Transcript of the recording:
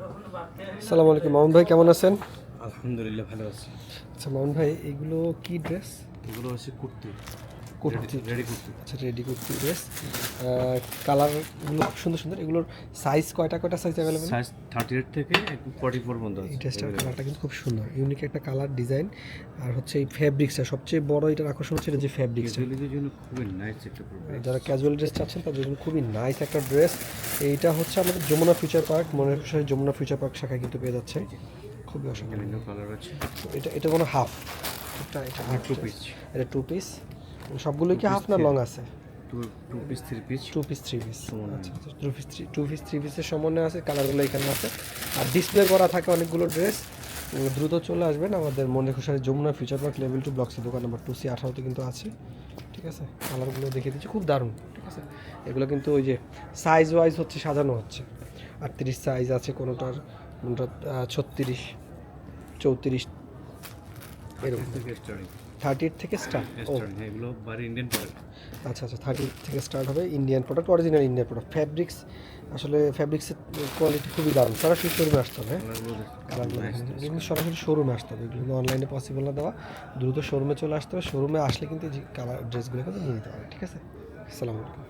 আসসালামু আলাইকুম মামুন ভাই, কেমন আছেন? আলহামদুলিল্লাহ ভালো আছি। আচ্ছা মামুন ভাই, এগুলো কি ড্রেস? এগুলো হচ্ছে কুর্তি, কুর্তি। রেডি কুর্তি। আচ্ছা, রেডি কুর্তি ড্রেস। কালারগুলো খুব সুন্দর সুন্দর। এগুলোর সাইজ কয়টা কয়টা সাইজ অ্যাভেলেবেল? সাইজ 38 থেকে 44 পর্যন্ত এই আছে। ড্রেসটার কালারটা কিন্তু খুব সুন্দর, ইউনিক একটা কালার ডিজাইন। আর হচ্ছে এই ফ্যাব্রিক্সটা সবচেয়ে বড়, এটার আকর্ষণ হচ্ছে এটা যে ফ্যাব্রিক্সটা। ক্যাজুয়ালিটির জন্য খুবই নাইস একটা প্রোডাক্ট। যারা ক্যাজুয়াল ড্রেস চাচ্ছেন তাদের জন্য খুবই নাইস একটা ড্রেস। এইটা হচ্ছে আমাদের Jamuna future park, Jamuna future park শাখায় কিন্তু পেয়ে যাচ্ছে। খুবই অসাধারণ। বিভিন্ন কালার আছে। এটা কোনো হাফ? এটা আর টু পিস, এটা টু পিস। সবগুলোই কি হাফ না লং আছে? Two piece, three piece, two piece three piece. সমন্বয়। আচ্ছা আচ্ছা, টু পিস থ্রি পিসের সমন্বয় আছে, কালারগুলো এখানে আছে। আর ডিসপ্লে করা থাকে অনেকগুলো ড্রেস। দ্রুত চলে আসবেন আমাদের মনে খুশারি Jamuna future park level 2 block C দোকান নাম্বার 2C18 কিন্তু আছে। ঠিক আছে, কালারগুলো দেখিয়ে দিচ্ছি, খুব দারুণ। ঠিক আছে, এগুলো কিন্তু ওই যে সাইজ ওয়াইজ হচ্ছে সাজানো হচ্ছে। 38 সাইজ আছে কোনোটার, 36, 34 এরকম। থেকে স্টার্টিং, 38 থেকে স্টার্ট। ও এগুলো বাড়ি ইন্ডিয়ান প্রোডাক্ট। আচ্ছা আচ্ছা, 30 থেকে স্টার্ট হবে। Indian product, original Indian product. Fabrics, আসলে ফ্যাব্রিক্সের কোয়ালিটি খুবই দারুণ। সরাসরি শোরুমে আসতে হবে। কালারগুলো এগুলো সরাসরি শোরুমে আসতে হবে, এগুলো অনলাইনে পসিবল না দেওয়া। দ্রুত শোরুমে চলে আসতে হবে, শোরুমে আসলে কিন্তু এই যে কালার ড্রেসগুলো কিন্তু নিয়ে নিতে হবে। ঠিক আছে, আসসালামু আলাইকুম।